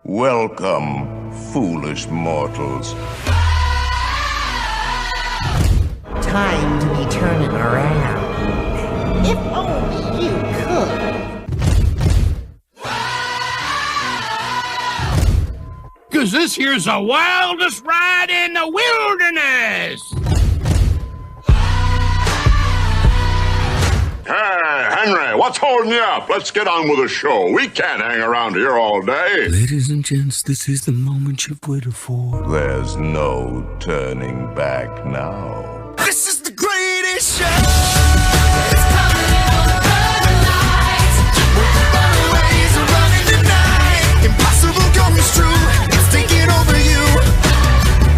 Welcome, foolish mortals. Time to be turning around. If only you could. Cause this here's the wildest ride in the wilderness! Hey, Henry, what's holding you up? Let's get on with the show. We can't hang around here all day. Ladies and gents, this is the moment you've waited for. There's no turning back now. This is the greatest show! It's coming on the night. With the runaways are running tonight. Impossible comes true. It's taking over you.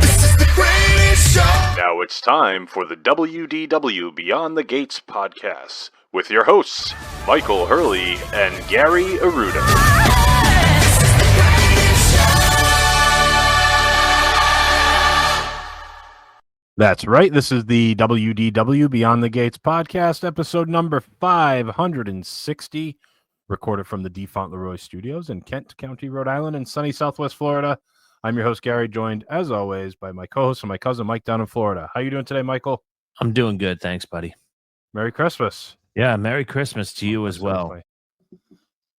This is the greatest show. Now it's time for the WDW Beyond the Gates podcast with your hosts, Michael Hurley and Gary Aruda. That's right. This is the WDW Beyond the Gates podcast, episode number 560, recorded from the DeFont Leroy Studios in Kent County, Rhode Island, and sunny Southwest Florida. I'm your host, Gary, joined, as always, by my co-host and my cousin, Mike, down in Florida. How you doing today, Michael? I'm doing good. Thanks, buddy. Merry Christmas. Yeah, Merry Christmas to you as well.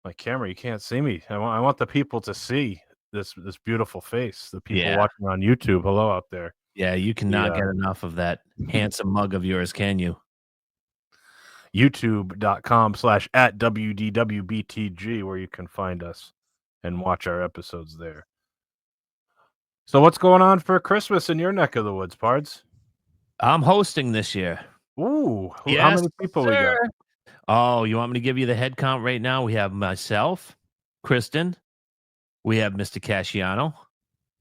My camera, you can't see me. I want the people to see this beautiful face. The people watching on YouTube. Hello out there. Yeah, you cannot get enough of that handsome mug of yours, can you? YouTube.com/@WDWBTG, where you can find us and watch our episodes there. So what's going on for Christmas in your neck of the woods, Pards? I'm hosting this year. Ooh, yes, how many people we got? Oh, you want me to give you the head count right now? We have myself, Kristen. We have Mr. Casciano.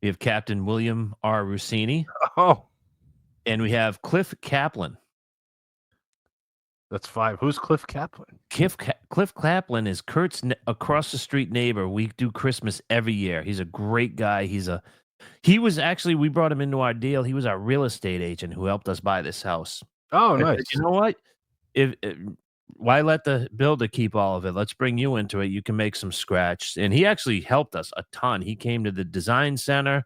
We have Captain William R. Rossini. Oh. And we have Cliff Kaplan. That's 5. Who's Cliff Kaplan? Cliff Kaplan is Kurt's across the street neighbor. We do Christmas every year. He's a great guy. He was actually, we brought him into our deal. He was our real estate agent who helped us buy this house. Oh, I nice. said, you know what? Why let the builder keep all of it? Let's bring you into it. You can make some scratch. And he actually helped us a ton. He came to the design center,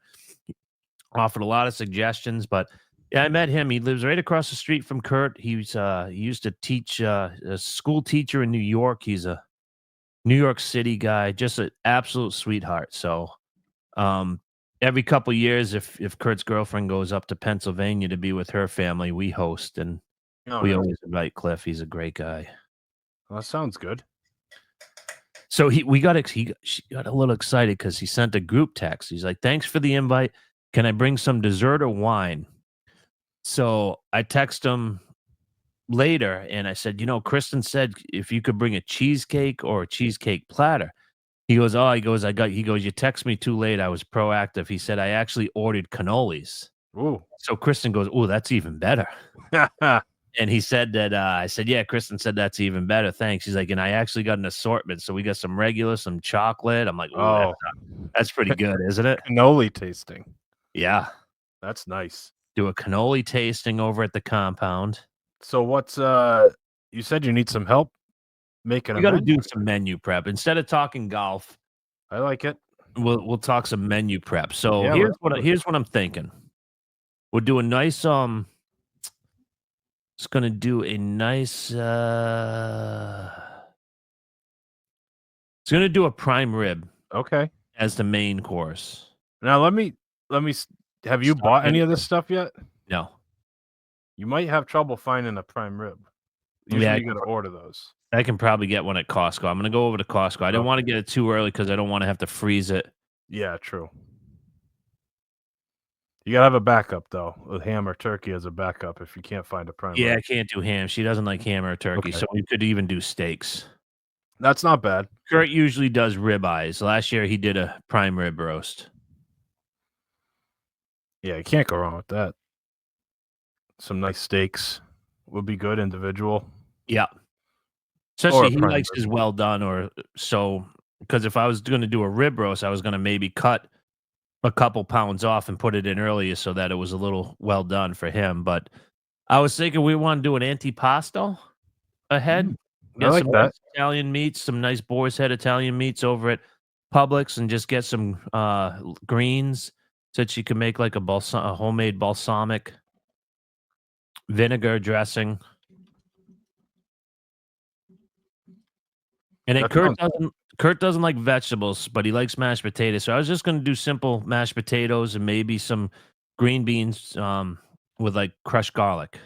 offered a lot of suggestions. But yeah, I met him. He lives right across the street from Kurt. He used to teach a school teacher in New York. He's a New York City guy, just an absolute sweetheart. So every couple years, if Kurt's girlfriend goes up to Pennsylvania to be with her family, we host, and we always invite Cliff. He's a great guy. Well, that sounds good. So she got a little excited because he sent a group text. He's like, "Thanks for the invite. Can I bring some dessert or wine?" So I text him later, and I said, Kristen said if you could bring a cheesecake or a cheesecake platter. He goes, you text me too late. I was proactive. He said, I actually ordered cannolis. Ooh. So Kristen goes, ooh, that's even better. And he said that, I said, yeah, Kristen said that's even better. Thanks. He's like, and I actually got an assortment. So we got some regular, some chocolate. I'm like, oh, that's pretty good, isn't it? Cannoli tasting. Yeah. That's nice. Do a cannoli tasting over at the compound. So what's, you said you need some help making we got to do some menu prep. Instead of talking golf. I like it. We'll talk some menu prep. So here's what I'm thinking. We'll do a nice, it's going to do a nice, it's going to do a prime rib. Okay. As the main course. Now let me, have you bought any of this stuff yet? No. You might have trouble finding a prime rib. Usually you got to order those. I can probably get one at Costco. I'm going to go over to Costco. I didn't want to get it too early because I don't want to have to freeze it. Yeah, true. You got to have a backup, though, with ham or turkey as a backup if you can't find a prime rib. I can't do ham. She doesn't like ham or turkey, so we could even do steaks. That's not bad. Kurt usually does rib eyes. Last year, he did a prime rib roast. Yeah, you can't go wrong with that. Some nice steaks would be good, individual. Yeah. Especially he likes his well done or so, because if I was going to do a rib roast, I was going to maybe cut a couple pounds off and put it in earlier so that it was a little well done for him. But I was thinking we want to do an antipasto ahead. I like that. Nice Italian meats, some nice boar's head Italian meats over at Publix and just get some greens so that you can make like a homemade balsamic vinegar dressing. And then That sounds Kurt doesn't like vegetables, but he likes mashed potatoes. So I was just gonna do simple mashed potatoes and maybe some green beans with like crushed garlic.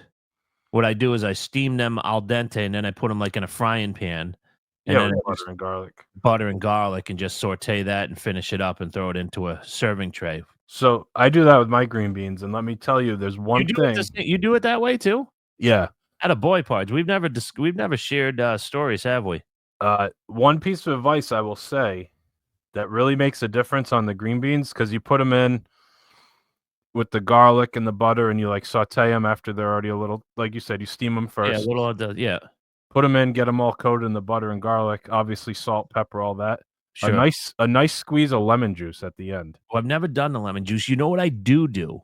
What I do is I steam them al dente and then I put them like in a frying pan and yeah, then with I butter just and garlic. butter and garlic and just saute that and finish it up and throw it into a serving tray. So I do that with my green beans, and let me tell you, there's one thing. You do it that way too? Yeah, At a boy parts. We've never shared stories, have we? one piece of advice I will say that really makes a difference on the green beans because you put them in with the garlic and the butter, and you like saute them after they're already a little, like you said, you steam them Yeah, a first. little of the yeah. Put them in, get them all coated in the butter and garlic. Obviously, salt, pepper, all that. Sure. A nice squeeze of lemon juice at the end. Well, I've never done the lemon juice. You know what I do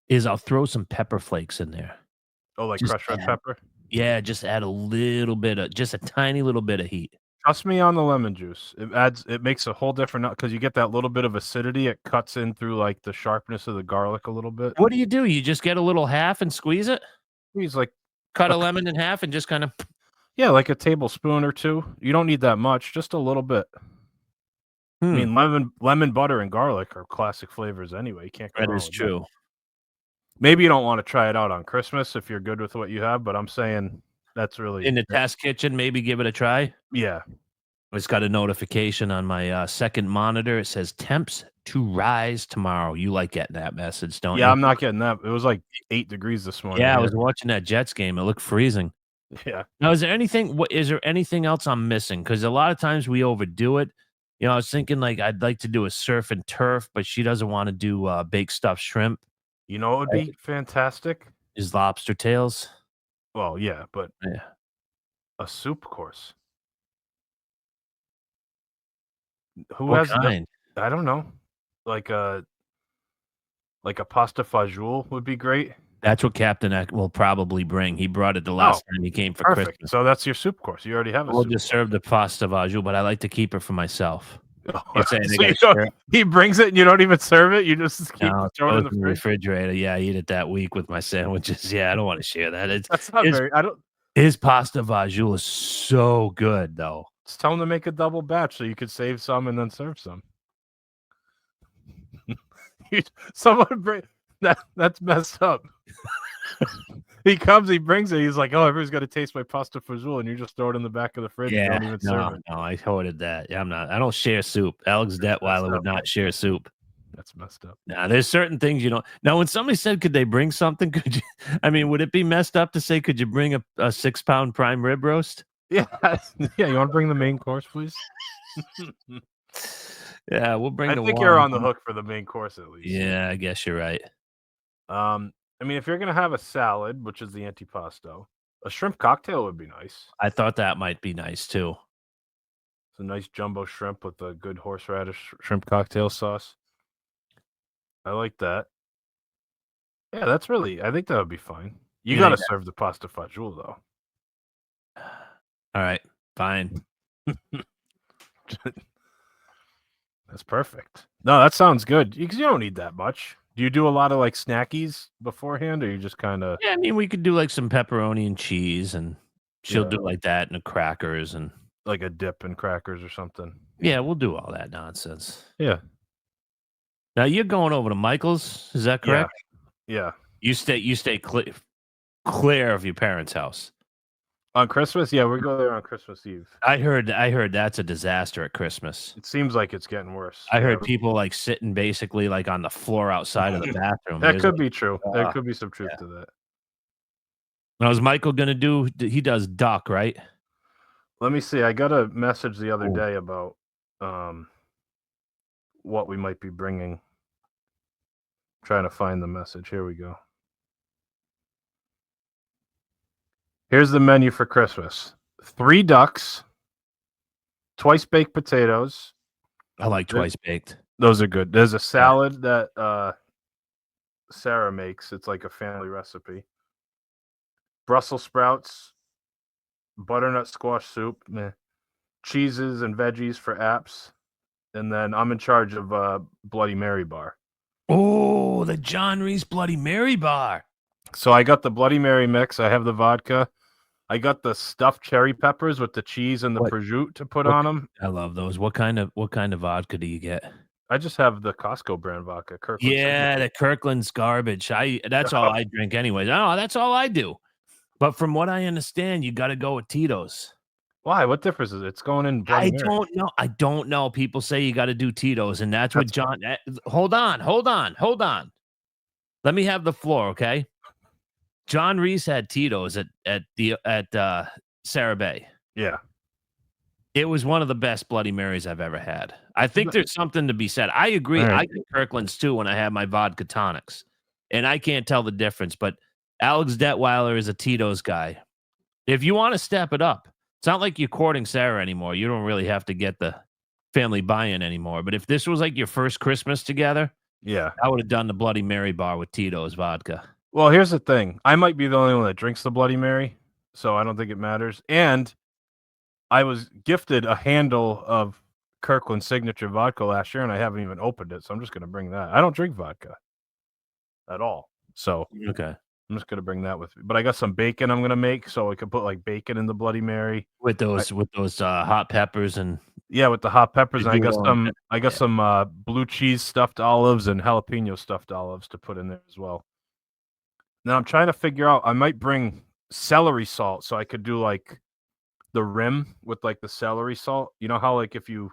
is I'll throw some pepper flakes in there. Oh, like Just crushed red add pepper. Yeah, just add a little bit of just a tiny little bit of heat. Trust me on the lemon juice. It makes a whole different because you get that little bit of acidity. It cuts in through like the sharpness of the garlic a little bit. What do? You just get a little half and squeeze it? He's like Cut a lemon in half and just kind of yeah, like a tablespoon or two. You don't need that much, just a little bit. I mean, lemon, butter, and garlic are classic flavors anyway. You can't go That wrong is with true. Maybe you don't want to try it out on Christmas if you're good with what you have, but I'm saying that's really In the test kitchen, maybe give it a try. yeah. I just got a notification on my second monitor. It says temps to rise tomorrow. You like getting that message, don't you? Yeah, I'm not getting that. It was like 8 degrees this morning. Yeah, I here. was watching that Jets game. It looked freezing. Yeah. Now, is there anything else I'm missing? Because a lot of times we overdo it. You know, I was thinking like I'd like to do a surf and turf, but she doesn't want to do baked stuffed shrimp. You know what would be fantastic? Is lobster tails. Well, yeah, but Yeah. a soup course. Who What has the kind? I don't know. Like a pasta fagioli would be great. That's what Captain Eck will probably bring. He brought it the last time he came for Perfect. Christmas. So that's your soup course. You already have a We'll soup. just serve the pasta fagioli, but I like to keep it for myself. course. You're saying they So you gotta don't- share it? he brings it and you don't even serve it. You just keep No, it throwing it in goes the in the fridge. refrigerator. Yeah, I eat it that week with my sandwiches. Yeah, I don't want to share that. That's not his, very. I don't. his pasta fagioli is so good, though. Just tell him to make a double batch so you could save some and then serve some. Someone bring that. That's messed up. He comes, he brings it. He's like, "Oh, everybody's got to taste my pasta fagioli," and you just throw it in the back of the fridge. You don't even serve it. No, I hoarded that. Yeah, I don't share soup. Alex Detweiler would not share soup. That's messed up. Nah, there's certain things you don't. Now, when somebody said, "Could they bring something?" Could you? I mean, would it be messed up to say, "Could you bring a 6-pound prime rib roast?" Yeah, yeah. You want to bring the main course, please? Yeah, we'll bring. I the think you're wine. on the hook for the main course at least. Yeah, I guess you're right. I mean, if you're gonna have a salad, which is the antipasto, a shrimp cocktail would be nice. I thought that might be nice too. It's a nice jumbo shrimp with a good horseradish shrimp cocktail sauce. I like that. Yeah, that's really. I think that would be fine. You You got to think serve the pasta fagioli though. All right, fine. That's perfect. No, that sounds good. Because you don't need that much. Do you do a lot of like snackies beforehand, or you just kind of? Yeah, I mean, we could do like some pepperoni and cheese, and she'll Yeah. do like that and the crackers, and Like a dip and crackers or something. yeah, we'll do all that nonsense. Yeah. Now you're going over to Michael's, is that correct? Yeah. You stay clear of your parents' house. On Christmas, yeah, we go there on Christmas Eve. I heard that's a disaster at Christmas. It seems like it's getting worse. I heard Yeah, people like sitting basically like on the floor outside of the bathroom. that There's could be true. There uh, could be some truth to that. Now is Michael gonna do? He does duck, right? Let me see. I got a message the other Ooh. day about what we might be bringing. Trying to find the message. Here we go. Here's the menu for Christmas: 3 ducks, twice baked potatoes. I like twice baked. Those are good. There's a salad that Sarah makes. It's like a family recipe. Brussels sprouts, butternut squash soup, cheeses and veggies for apps, and then I'm in charge of Bloody Mary bar. Oh, the John Reese Bloody Mary bar. So I got the Bloody Mary mix. I have the vodka. I got the stuffed cherry peppers with the cheese and the prosciutto to put on them. I love those. What kind of vodka do you get? I just have the Costco brand vodka. Kirkland Yeah, the Kirkland's garbage. That's all I drink anyways. Oh, that's all I do. But from what I understand, you got to go with Tito's. Why? What difference is it? It's going in Bloody Mary. I don't know. People say you got to do Tito's, and that's what John. Hold on. Let me have the floor, okay? John Reese had Tito's at Sarah Bay. Yeah. It was one of the best Bloody Marys I've ever had. I think there's something to be said. I agree. Right. I get Kirkland's too when I have my vodka tonics, and I can't tell the difference. But Alex Detweiler is a Tito's guy. If you want to step it up, it's not like you're courting Sarah anymore. You don't really have to get the family buy-in anymore. But if this was like your first Christmas together, yeah, I would have done the Bloody Mary bar with Tito's vodka. Well, here's the thing. I might be the only one that drinks the Bloody Mary, so I don't think it matters. And I was gifted a handle of Kirkland signature vodka last year, and I haven't even opened it, so I'm just going to bring that. I don't drink vodka at all, so okay, I'm just going to bring that with me. But I got some bacon I'm going to make, so I could put like bacon in the Bloody Mary with those hot peppers and with the hot peppers. And I got some blue cheese stuffed olives and jalapeno stuffed olives to put in there as well. Now I'm trying to figure out. I might bring celery salt, so I could do like the rim with like the celery salt. You know how like if you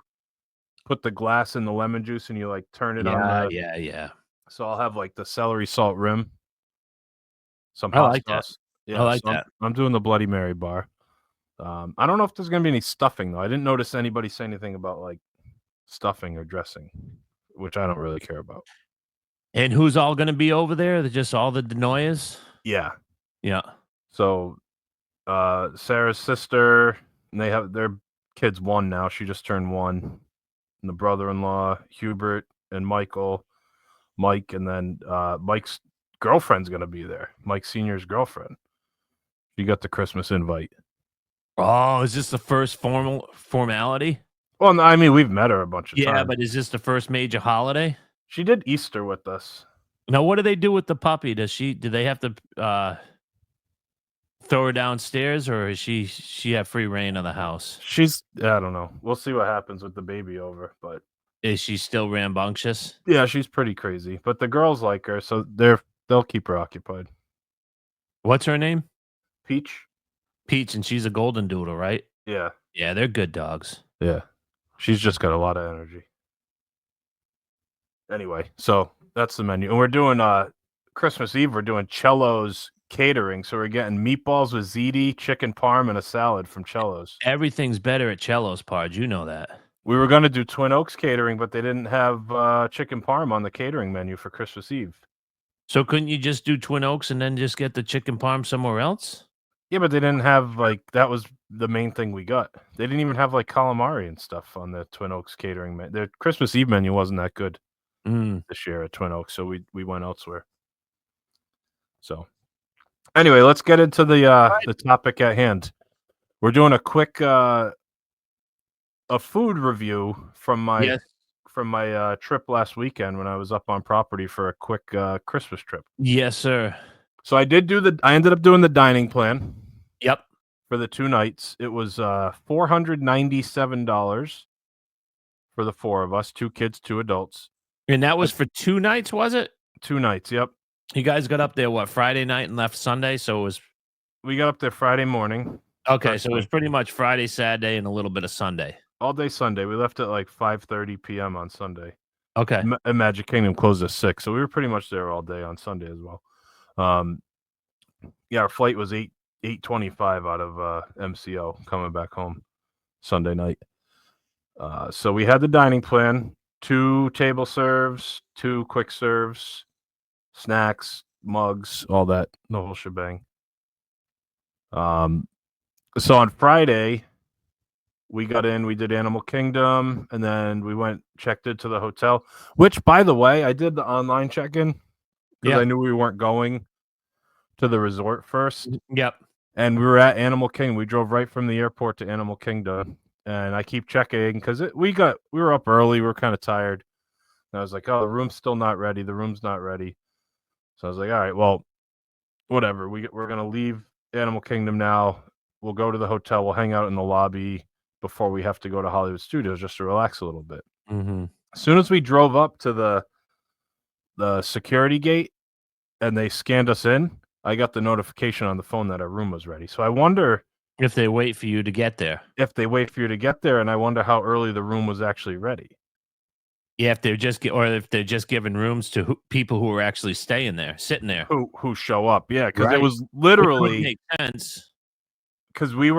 put the glass in the lemon juice and you like turn it on. Yeah. So I'll have like the celery salt rim. Some I hot like sauce. that. Yeah, I like that. I'm doing the Bloody Mary bar. I don't know if there's gonna be any stuffing though. I didn't notice anybody say anything about like stuffing or dressing, which I don't really care about. And who's all going to be over there? They're just all the Denoyas? Yeah. So, Sarah's sister, and they have their kid's 1 now. She just turned 1. And the brother-in-law, Hubert and Mike, and then Mike's girlfriend's gonna be there. Mike Senior's girlfriend. She got the Christmas invite. Oh, is this the first formality? Well, no, I mean, we've met her a bunch of times. Yeah, but is this the first major holiday? She did Easter with us. Now, what do they do with the puppy? Do they have to throw her downstairs, or is she have free reign of the house? I don't know. We'll see what happens with the baby over, but is she still rambunctious? Yeah, she's pretty crazy. But the girls like her, so they'll keep her occupied. What's her name? Peach, and she's a golden doodle, right? Yeah. Yeah, they're good dogs. Yeah. She's just got a lot of energy. Anyway, so that's the menu. And we're doing Christmas Eve, we're doing Cello's catering. So we're getting meatballs with ziti, chicken parm, and a salad from Cello's. Everything's better at Cello's, Parge. You know that. We were going to do Twin Oaks catering, but they didn't have chicken parm on the catering menu for Christmas Eve. So couldn't you just do Twin Oaks and then just get the chicken parm somewhere else? Yeah, but they didn't have that was the main thing we got. They didn't even have calamari and stuff on the Twin Oaks catering menu. Their Christmas Eve menu wasn't that good this year at Twin Oaks, so we went elsewhere. So anyway, let's get into the topic at hand. We're doing a quick a food review from my trip last weekend when I was up on property for a quick Christmas trip. Yes, sir. So I ended up doing the dining plan. Yep. For the 2 nights. It was $497 for the 4 of us, 2 kids, 2 adults. And that was for 2 nights, was it? 2 nights, yep. You guys got up there Friday night and left Sunday, so it was we got up there Friday morning. Okay, so it was pretty much Friday, Saturday, and a little bit of Sunday. All day Sunday. We left at 5:30 p.m. on Sunday. Okay. And Magic Kingdom closed at 6, so we were pretty much there all day on Sunday as well. Our flight was 8:25 out of MCO coming back home Sunday night. So we had the dining plan: 2 table serves, 2 quick serves, snacks, mugs, all that, the whole shebang. So on Friday, we got in, we did Animal Kingdom, and then we checked into the hotel, which, by the way, I did the online check-in because I knew we weren't going to the resort first. Yep. And we were at Animal Kingdom. We drove right from the airport to Animal Kingdom. and I keep checking because we were up early, we were kind of tired. And I was like, oh, the room's still not ready. The room's not ready. So I was like, all right, well, whatever. We're gonna leave Animal Kingdom now. We'll go to the hotel. We'll hang out in the lobby before we have to go to Hollywood Studios just to relax a little bit. Mm-hmm. As soon as we drove up to the security gate and they scanned us in, I got the notification on the phone that our room was ready. So I wonder if they wait for you to get there. If they wait for you to get there, and I wonder how early the room was actually ready. Yeah, if they're just giving rooms to people who are actually staying there, sitting there, who show up. Yeah, because Right. it was literally make sense. Because we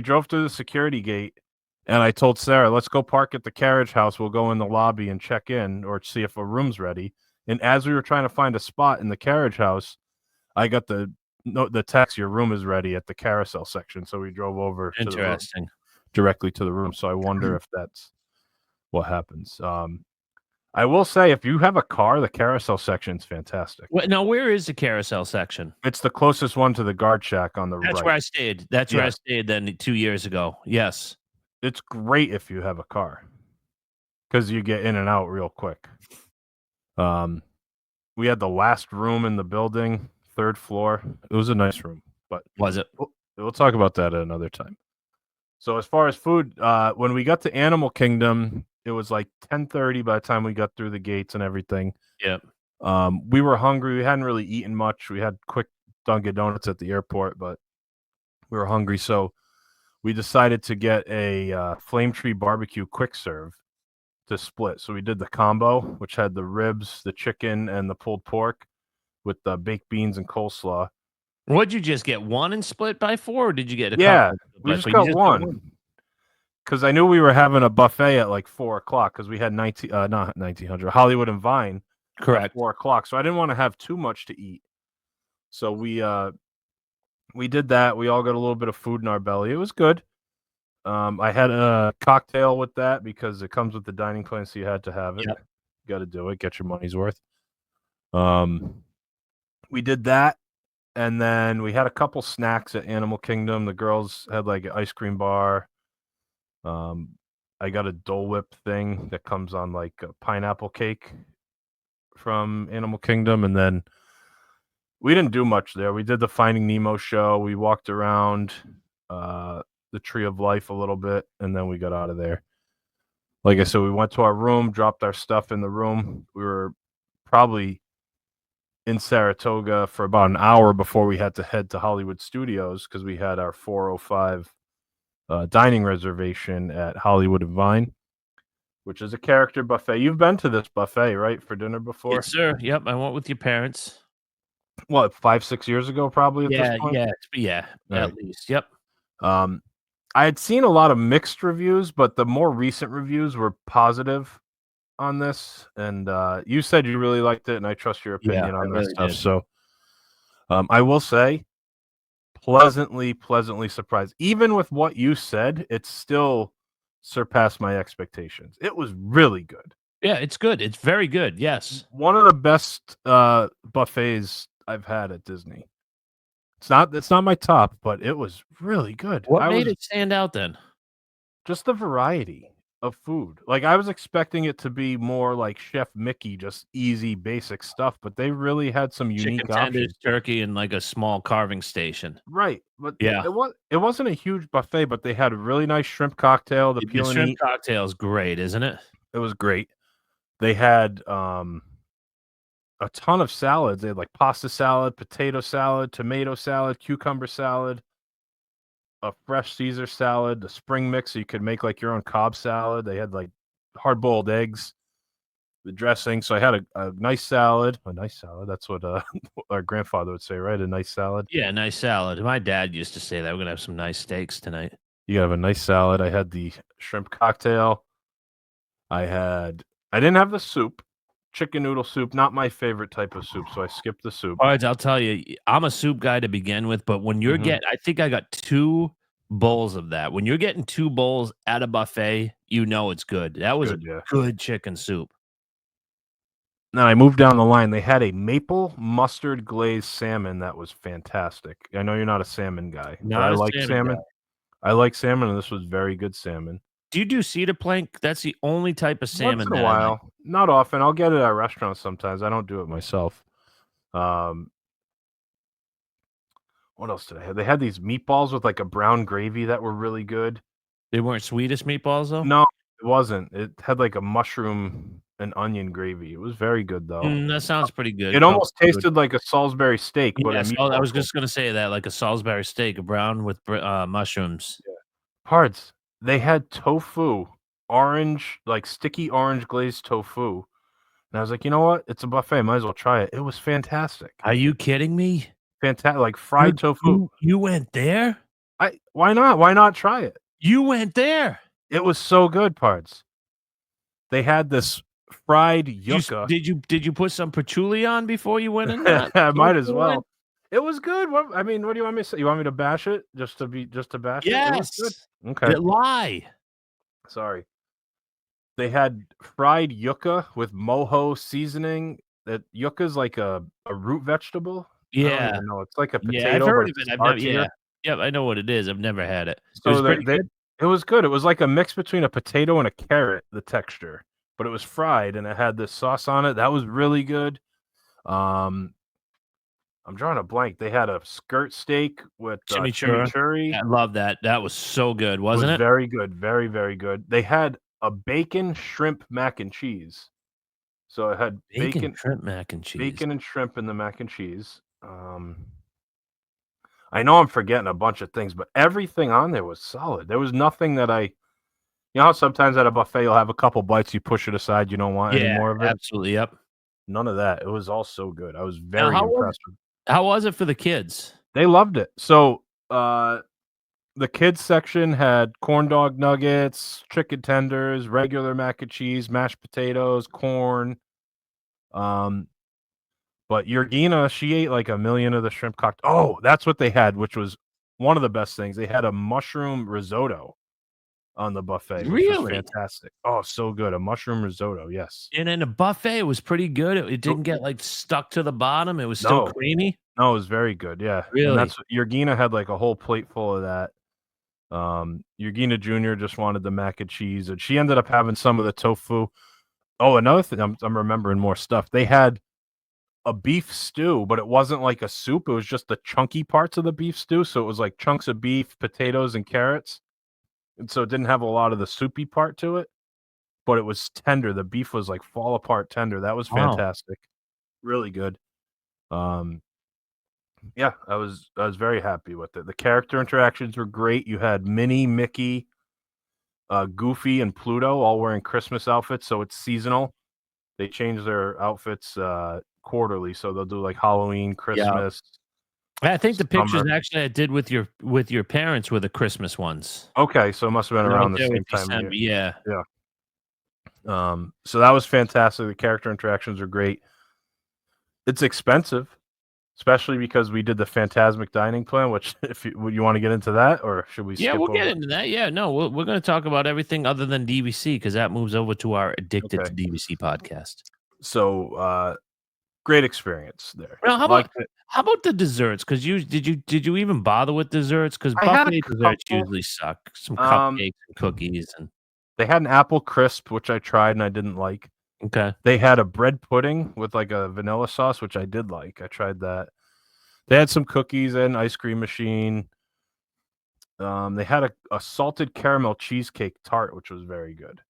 drove through the security gate, and I told Sarah, let's go park at the carriage house. We'll go in the lobby and check in or see if a room's ready. And as we were trying to find a spot in the carriage house, I got the text, your room is ready at the carousel section. So we drove over Interesting. Directly to the room. So I wonder if that's what happens. I will say, if you have a car, the carousel section is fantastic. Now, where is the carousel section? It's the closest one to the guard shack on the right. That's where I stayed. That's where I stayed then 2 years ago. Yes. It's great if you have a car because you get in and out real quick. We had the last room in the building, 3rd floor. It was a nice room, but was it? We'll talk about that at another time. So as far as food, when we got to Animal Kingdom, it was like 10:30 by the time we got through the gates and everything. Yep. We were hungry. We hadn't really eaten much. We had quick Dunkin' Donuts at the airport, but we were hungry, so we decided to get a Flame Tree Barbecue quick serve to split. So we did the combo, which had the ribs, the chicken, and the pulled pork with the baked beans and coleslaw. What'd you just get, one and split by 4, or did you get a couple? We just got one. Because I knew we were having a buffet at like 4 o'clock because we had not 1900 Hollywood and Vine. Correct. 4 o'clock. So I didn't want to have too much to eat. So we did that. We all got a little bit of food in our belly. It was good. I had a cocktail with that because it comes with the dining plan, so you had to have it. Yep. You got to do it. Get your money's worth. We did that. And then we had a couple snacks at Animal Kingdom. The girls had like an ice cream bar. I got a Dole Whip thing that comes on like a pineapple cake from Animal Kingdom. And then we didn't do much there. We did the Finding Nemo show. We walked around the Tree of Life a little bit, and then we got out of there. Like I said, we went to our room, dropped our stuff in the room. We were probably in Saratoga for about an hour before we had to head to Hollywood Studios because we had our 4:05 dining reservation at Hollywood and Vine, which is a character buffet. You've been to this buffet, right, for dinner before? Yes, sir. Yep, I went with your parents. What, 5-6 years ago, probably? At this point? At least. Yep. I had seen a lot of mixed reviews, but the more recent reviews were positive on this, and you said you really liked it, and I trust your opinion on that stuff. Did. So I will say, pleasantly surprised. Even with what you said, it still surpassed my expectations. It was really good. Yeah, it's good. It's very good. Yes. One of the best buffets I've had at Disney. It's not my top, but it was really good. What made it stand out then? Just the variety of food. Like, I was expecting it to be more like Chef Mickey, just easy, basic stuff, but they really had some unique chicken tenders, options. turkey, and like a small carving station. Right, but yeah, it wasn't a huge buffet, but they had a really nice shrimp cocktail. The shrimp cocktail is great, isn't it? It was great. They had a ton of salads. They had like pasta salad, potato salad, tomato salad, cucumber salad, a fresh Caesar salad, the spring mix, so you could make like your own Cobb salad. They had like hard-boiled eggs, the dressing. So I had a nice salad. A nice salad. That's what our grandfather would say, right? A nice salad. Yeah, nice salad. My dad used to say that we're gonna have some nice steaks tonight. You gotta have a nice salad. I had the shrimp cocktail. I didn't have the soup. Chicken noodle soup, not my favorite type of soup, so I skipped the soup. All right, I'll tell you, I'm a soup guy to begin with, but when you're getting, I think I got 2 bowls of that. When you're getting 2 bowls at a buffet, you know it's good. That was good chicken soup. Now I moved down the line. They had a maple mustard glazed salmon that was fantastic. I know you're not a salmon guy, but I like salmon. I like salmon, and this was very good salmon. Do you do cedar plank? That's the only type of salmon Once in a that I like. while, not often. I'll get it at restaurants sometimes. I don't do it myself. Um, what else did I have? They had these meatballs with like a brown gravy that were really good. They weren't Swedish meatballs though. No, it wasn't. It had like a mushroom and onion gravy. It was very good though. That sounds pretty good. It almost tasted like a Salisbury steak, but Yes, in I meatball was form. just gonna say that, like a Salisbury steak, brown with mushrooms. Parts. They had tofu, orange, like sticky orange glazed tofu. And I was like, you know what? It's a buffet. Might as well try it. It was fantastic. Are you kidding me? Fantastic, like fried tofu. You went there? Why not? Why not try it? You went there? It was so good, Parts. They had this fried yucca. Did you put some patchouli on before you went in that? I might as well. It was good. What do you want me to say? You want me to bash it? Just to bash it? It was good. Yes. Okay. Lie. Sorry. They had fried yucca with mojo seasoning. That yucca's like a root vegetable. I don't Yeah. even know. It's like a potato. Yeah, I've heard of but it. it's I've never, starchier. yeah, I know what it is. I've never had it. It So was pretty good. it was good. It was like a mix between a potato and a carrot, the texture. But it was fried and it had this sauce on it. That was really good. I'm drawing a blank. They had a skirt steak with chimichurri. I love that. That was so good, wasn't it? Very good. Very, very good. They had a bacon shrimp mac and cheese. So it had Bacon shrimp mac and cheese. bacon and shrimp in the mac and cheese. I know I'm forgetting a bunch of things, but everything on there was solid. There was nothing that you know how sometimes at a buffet you'll have a couple bites, you push it aside, you don't want any more of it? Absolutely. Yep. None of that. It was all so good. I was very impressed. How was it for the kids? They loved it. So the kids section had corn dog nuggets, chicken tenders, regular mac and cheese, mashed potatoes, corn. But Georgina, she ate like a million of the shrimp cocktail. Oh, that's what they had, which was one of the best things. They had a mushroom risotto on the buffet, which was fantastic. Oh, so good. A mushroom risotto, yes. And in the buffet, it was pretty good. It didn't get like stuck to the bottom. It was still creamy. No, it was very good. Yeah. Really? And that's Georgina had like a whole plate full of that. Georgina Jr. just wanted the mac and cheese, and she ended up having some of the tofu. Oh, another thing, I'm remembering more stuff. They had a beef stew, but it wasn't like a soup. It was just the chunky parts of the beef stew. So it was like chunks of beef, potatoes, and carrots. And so it didn't have a lot of the soupy part to it, but it was tender. The beef was like fall apart tender. That was fantastic. Really good. Yeah, I was very happy with it. The character interactions were great. You had Minnie, Mickey, Goofy, and Pluto all wearing Christmas outfits, so it's seasonal. They change their outfits quarterly, so they'll do like Halloween, Christmas. Yeah. I think the pictures actually I did with your parents were the Christmas ones. Okay, so it must have been around the same time. Yeah. So that was fantastic. The character interactions are great. It's expensive, especially because we did the Phantasmic dining plan. Which, would you want to get into that, or should we? Yeah, we'll get into that. Yeah, no, we're going to talk about everything other than DVC because that moves over to our Addicted to DVC podcast. So, great experience there. Now, how about the desserts? Because did you even bother with desserts? Because buffet desserts usually suck. Some cupcakes and cookies, and they had an apple crisp, which I tried and I didn't like. Okay. They had a bread pudding with like a vanilla sauce, which I did like. I tried that. They had some cookies and an ice cream machine. They had a salted caramel cheesecake tart, which was very good.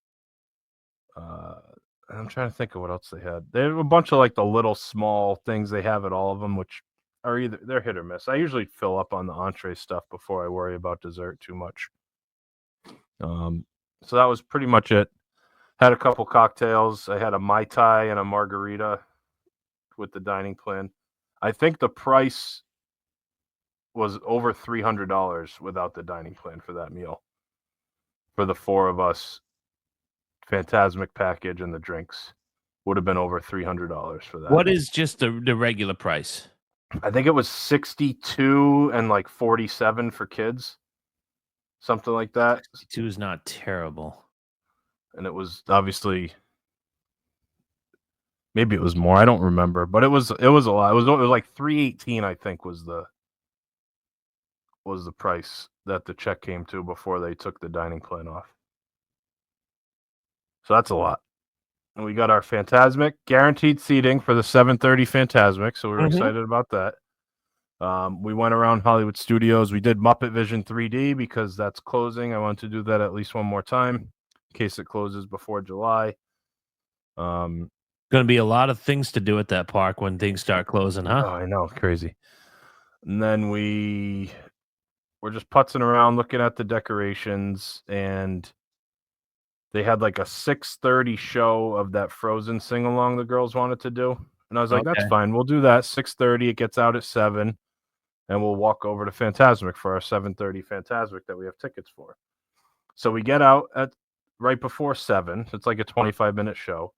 I'm trying to think of what else they had. They have a bunch of like the little small things they have at all of them, which are they're hit or miss. I usually fill up on the entree stuff before I worry about dessert too much. So that was pretty much it. Had a couple cocktails. I had a Mai Tai and a margarita with the dining plan. I think the price was over $300 without the dining plan for that meal. For the four of us, Phantasmic package and the drinks would have been over $300 for that. What is just the regular price? I think it was 62 and like 47 for kids. Something like that. 62 is not terrible. And it was obviously, maybe it was more. I don't remember, but it was a lot. It was like $318, I think, was the price that the check came to before they took the dining plan off. So that's a lot. And we got our Fantasmic guaranteed seating for the 7:30 Fantasmic, so we were excited about that. We went around Hollywood Studios. We did Muppet Vision 3D because that's closing. I want to do that at least one more time in case it closes before July. Going to be a lot of things to do at that park when things start closing, huh? Oh, I know, crazy. And then we're just putzing around looking at the decorations, and they had like a 6:30 show of that Frozen sing along the girls wanted to do. And I was like, that's Okay. fine. We'll do that. 6:30. It gets out at 7. And we'll walk over to Fantasmic for our 7:30 Fantasmic that we have tickets for. So we get out at right before 7. It's like a 25-minute show.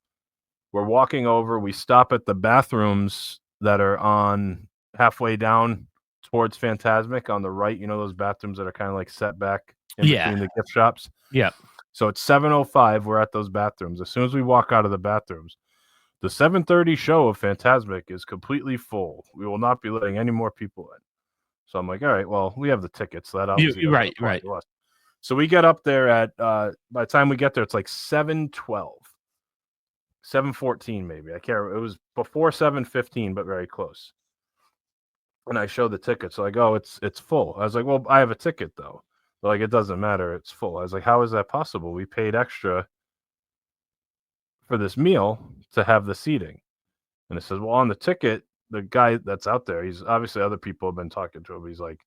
We're walking over. We stop at the bathrooms that are on halfway down towards Fantasmic on the right. You know those bathrooms that are kind of like set back in between the gift shops? Yeah. So it's 7:05. We're at those bathrooms. As soon as we walk out of the bathrooms, the 7:30 show of Fantasmic is completely full. We will not be letting any more people in. So I'm like, all right, well, we have the tickets. So that obviously doesn't apply to us. So we get up there at by the time we get there, it's like 7:12, 7:14 maybe. I can't. It was before 7:15, but very close. And I show the tickets. So I go, it's full. I was like, well, I have a ticket though. They're like, it doesn't matter. It's full. I was like, how is that possible? We paid extra for this meal to have the seating. And it says, well, on the ticket, the guy that's out there, he's obviously other people have been talking to him. He's like,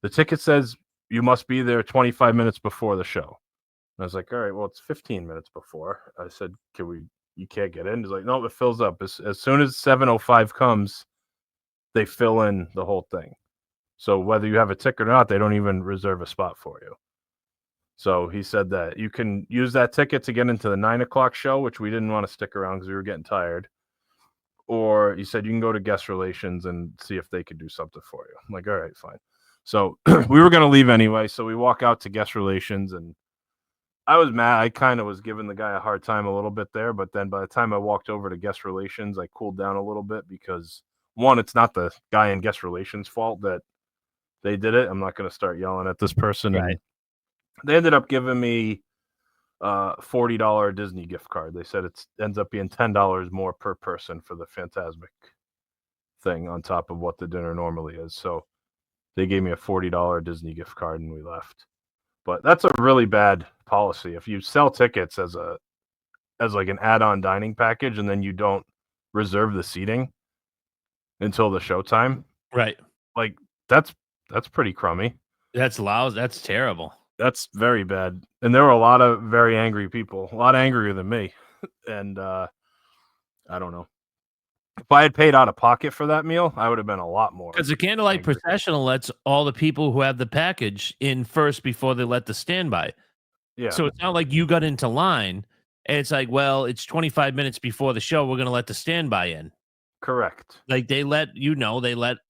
the ticket says you must be there 25 minutes before the show. And I was like, all right, well, it's 15 minutes before. I said, you can't get in. He's like, no, it fills up. As soon as 7:05 comes, they fill in the whole thing. So whether you have a ticket or not, they don't even reserve a spot for you. So he said that you can use that ticket to get into the 9 o'clock show, which we didn't want to stick around because we were getting tired. Or he said you can go to guest relations and see if they could do something for you. I'm like, all right, fine. So we were going to leave anyway. So we walk out to guest relations, and I was mad. I kind of was giving the guy a hard time a little bit there. But then by the time I walked over to guest relations, I cooled down a little bit because, one, it's not the guy in guest relations' fault that they did it. I'm not going to start yelling at this person. Right. And they ended up giving me $40 Disney gift card. They said it ends up being $10 more per person for the Fantasmic thing on top of what the dinner normally is. So they gave me a $40 Disney gift card and we left. But that's a really bad policy. If you sell tickets as like an add-on dining package and then you don't reserve the seating until the showtime, Right. like that's pretty crummy. That's lousy. That's terrible. That's very bad. And there were a lot of very angry people, a lot angrier than me. And I don't know. If I had paid out of pocket for that meal, I would have been a lot more. Because the candlelight angry. processional lets all the people who have the package in first before they let the standby. Yeah. So it's not like you got into line and it's like, well, it's 25 minutes before the show. We're going to let the standby in. Correct. Like they let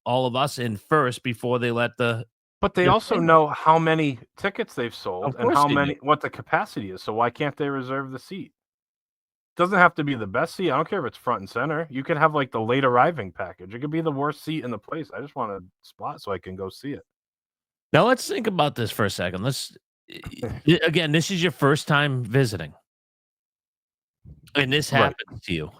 all of us in first before they let the. But they also know how many tickets they've sold and how many, what the capacity is. So why can't they reserve the seat? Doesn't have to be the best seat. I don't care if it's front and center. You can have like the late arriving package. It could be the worst seat in the place. I just want a spot so I can go see it. Now let's think about this for a second. Again, this is your first time visiting. And this happens to you.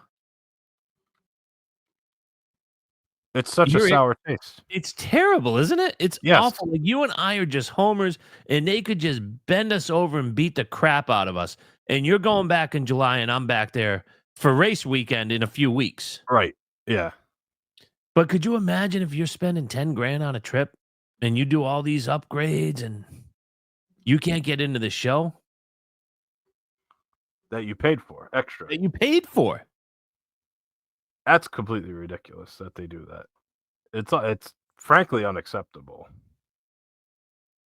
It's such a sour taste. It's terrible, isn't it? It's awful. Like you and I are just homers, and they could just bend us over and beat the crap out of us. And you're going back in July, and I'm back there for race weekend in a few weeks. Right. Yeah. But could you imagine if you're spending 10 grand on a trip and you do all these upgrades and you can't get into the show? That you paid for, extra. That you paid for. That's completely ridiculous that they do that. It's frankly unacceptable.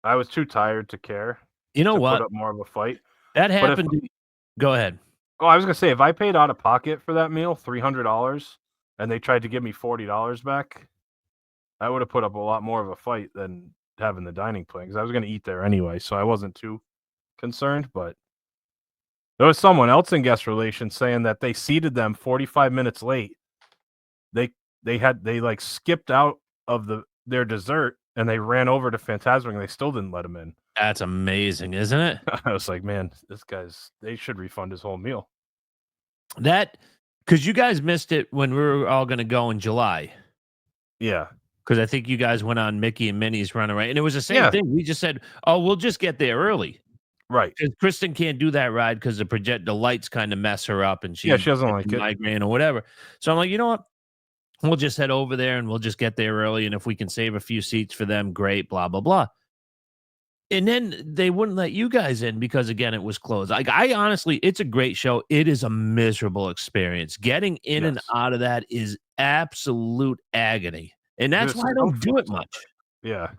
I was too tired to care. You know to what? Put up more of a fight. That happened. Go ahead. Oh, I was gonna say if I paid out of pocket for that meal, $300, and they tried to give me $40 back, I would have put up a lot more of a fight than having the dining plan because I was gonna eat there anyway, so I wasn't too concerned. But there was someone else in guest relations saying that they seated them 45 minutes late. They like skipped out of their dessert and they ran over to Phantasmic and they still didn't let him in. That's amazing, isn't it? I was like, man, they should refund his whole meal. That because you guys missed it when we were all going to go in July. Yeah. Because I think you guys went on Mickey and Minnie's Runaway, and it was the same thing. We just said, "Oh, we'll just get there early." Right. Because Kristen can't do that ride because the lights kind of mess her up, and she doesn't like it. Migraine or whatever. So I'm like, you know what? We'll just head over there and we'll just get there early, and if we can save a few seats for them, great. Blah blah blah. And then they wouldn't let you guys in because again, it was closed. Like I honestly, it's a great show. It is a miserable experience. Getting in and out of that is absolute agony, and that's why I don't do it much. Yeah.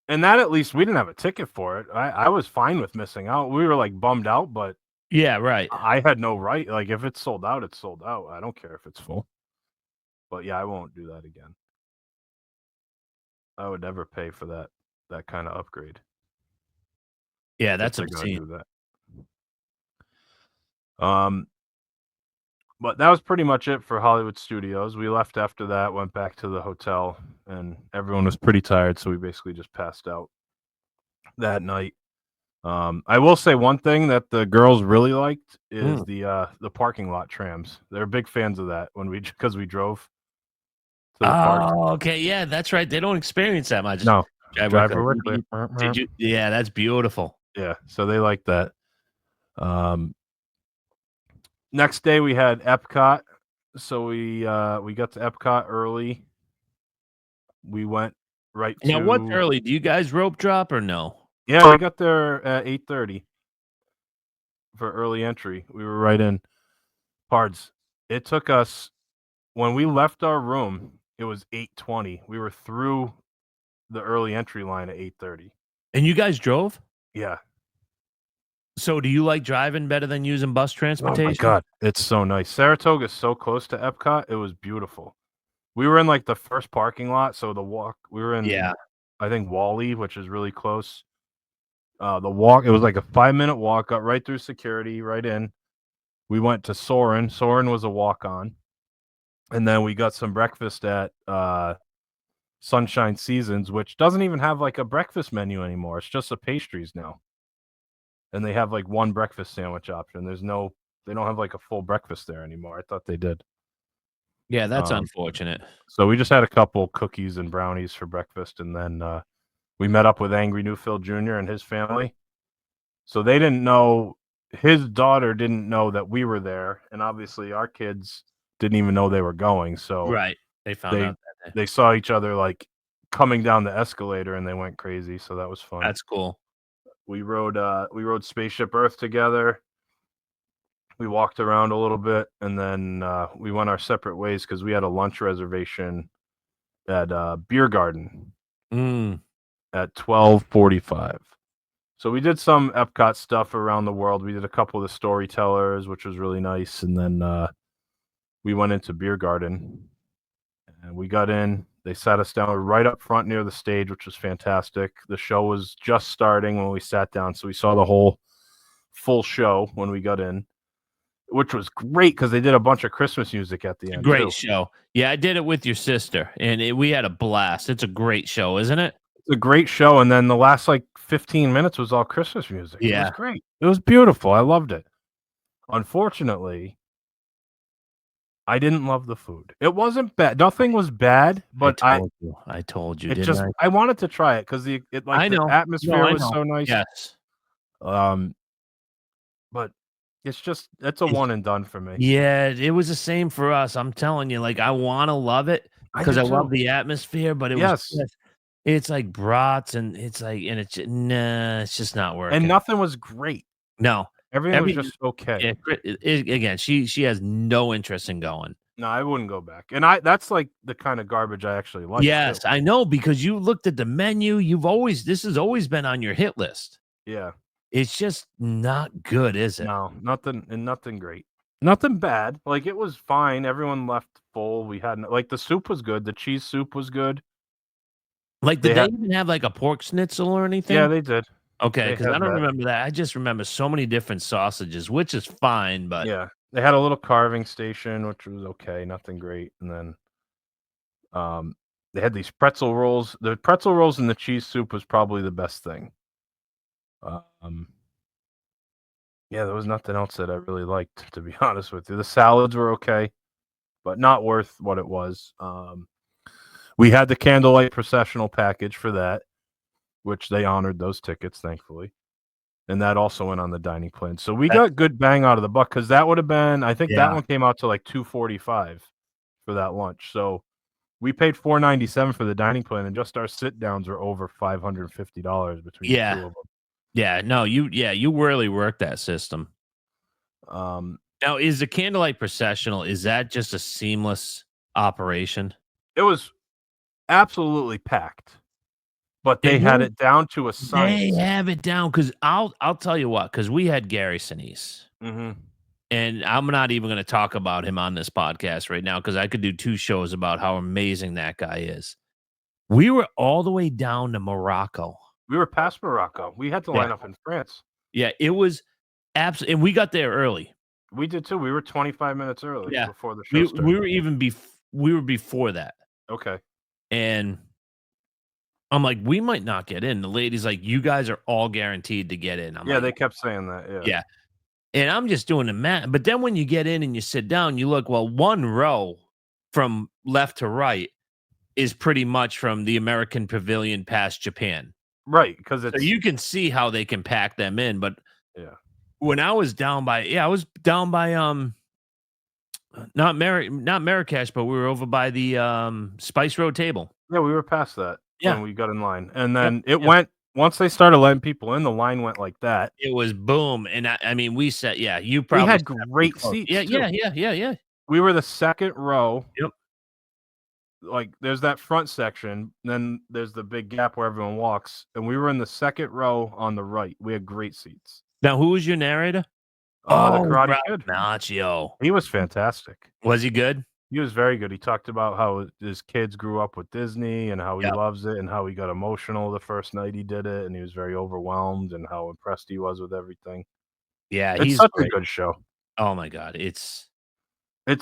And that at least we didn't have a ticket for it. I was fine with missing out. We were like bummed out, but yeah, right. I had no right. Like if it's sold out, it's sold out. I don't care if it's full. But yeah, I won't do that again. I would never pay for that kind of upgrade. Yeah, that's obscene. Do that. But that was pretty much it for Hollywood Studios. We left after that, went back to the hotel, and everyone was pretty tired, so we basically just passed out that night. I will say one thing that the girls really liked is the parking lot trams. They're big fans of that because we drove to the park. Oh, okay, yeah, that's right. They don't experience that much. No, driver. Did you? Yeah, that's beautiful. Yeah, so they like that. Next day we had EPCOT, so we got to EPCOT early. We went right to. Now, what's early? Do you guys rope drop or no? Yeah, we got there at 8:30 for early entry. We were right in. Pards. It took us when we left our room. It was 8:20. We were through the early entry line at 8:30. And you guys drove? Yeah. So do you like driving better than using bus transportation? Oh my God, it's so nice. Saratoga is so close to EPCOT. It was beautiful. We were in like the first parking lot, so the walk. We were in, I think Wally, which is really close. The walk. It was like a 5-minute walk. Got right through security, right in. We went to Soren. Soren was a walk-on, and then we got some breakfast at Sunshine Seasons, which doesn't even have like a breakfast menu anymore. It's just the pastries now. And they have like one breakfast sandwich option. They don't have like a full breakfast there anymore. I thought they did. Yeah, that's unfortunate. So we just had a couple cookies and brownies for breakfast. And then we met up with Angry Newfield Jr. and his family. So they didn't know, his daughter didn't know that we were there. And obviously our kids didn't even know they were going. So right. They found out that day. They saw each other like coming down the escalator and they went crazy. So that was fun. That's cool. We rode Spaceship Earth together. We walked around a little bit, and then we went our separate ways because we had a lunch reservation at Biergarten at 12:45. So we did some EPCOT stuff around the world. We did a couple of the storytellers, which was really nice, and then we went into Biergarten, and we got in. They sat us down right up front near the stage, which was fantastic. The show was just starting when we sat down, so we saw the whole full show when we got in, which was great because they did a bunch of Christmas music at the end. Great show. Yeah, I did it with your sister, and we had a blast. It's a great show, isn't it? It's a great show, and then the last like 15 minutes was all Christmas music. Yeah. It was great. It was beautiful. I loved it. Unfortunately, I didn't love the food. It wasn't bad. Nothing was bad, but I told you. It I wanted to try it because the atmosphere was so nice. Yes. But it's a one and done for me. Yeah, it was the same for us. I'm telling you, like I want to love it because I love the atmosphere, but it's like brats and it's just not working. And nothing was great. No. Everything was just okay. Again, she has no interest in going. No, I wouldn't go back. And that's like the kind of garbage I actually like. Yes, too. I know because you looked at the menu. This has always been on your hit list. Yeah. It's just not good, is it? No, nothing great. Nothing bad. Like it was fine. Everyone left full. We had like the soup was good. The cheese soup was good. Like did they even have like a pork schnitzel or anything? Yeah, they did. Okay, because I don't remember that. I just remember so many different sausages, which is fine, but yeah, they had a little carving station, which was okay, nothing great. And then They had these pretzel rolls. The pretzel rolls and the cheese soup was probably the best thing. Yeah, there was nothing else that I really liked, to be honest with you. The salads were okay, but not worth what it was. We had the candlelight processional package for that, which they honored those tickets, thankfully. And that also went on the dining plan. So we got good bang out of the buck because that would have been, I think that one came out to like $245 for that lunch. So we paid $497 for the dining plan, and just our sit downs were over $550 between the two of them. Yeah, no, you really worked that system. Now, is the candlelight processional, is that just a seamless operation? It was absolutely packed, but they had it down to a science. They have it down because I'll tell you what, because we had Gary Sinise, and I'm not even going to talk about him on this podcast right now because I could do 2 shows about how amazing that guy is. We were all the way down to Morocco. We were past Morocco. We had to line up in France. Yeah, it was absolutely, and we got there early. We did too. We were 25 minutes early before the show we started. were even we were before that. Okay. And I'm like, we might not get in. The lady's like, you guys are all guaranteed to get in. I'm like, they kept saying that. yeah. And I'm just doing the math. But then when you get in and you sit down, you look, well, one row from left to right is pretty much from the American Pavilion past Japan. Right, because it's so you can see how they can pack them in. But when I was down by, not Marrakesh, but we were over by the Spice Road table. Yeah, we were past that when we got in line. And then it went, once they started letting people in, the line went like that. It was boom. And I mean, we said, you probably we had great seats. Yeah. We were the second row. Yep. Like there's that front section, then there's the big gap where everyone walks, and we were in the second row on the right. We had great seats. Now, who was your narrator? The Karate Kid. Nacho. He was fantastic. Was he good? He was very good. He talked about how his kids grew up with Disney and how he loves it and how he got emotional the first night he did it, and he was very overwhelmed and how impressed he was with everything. Yeah, it's such a good show. Oh my god, it's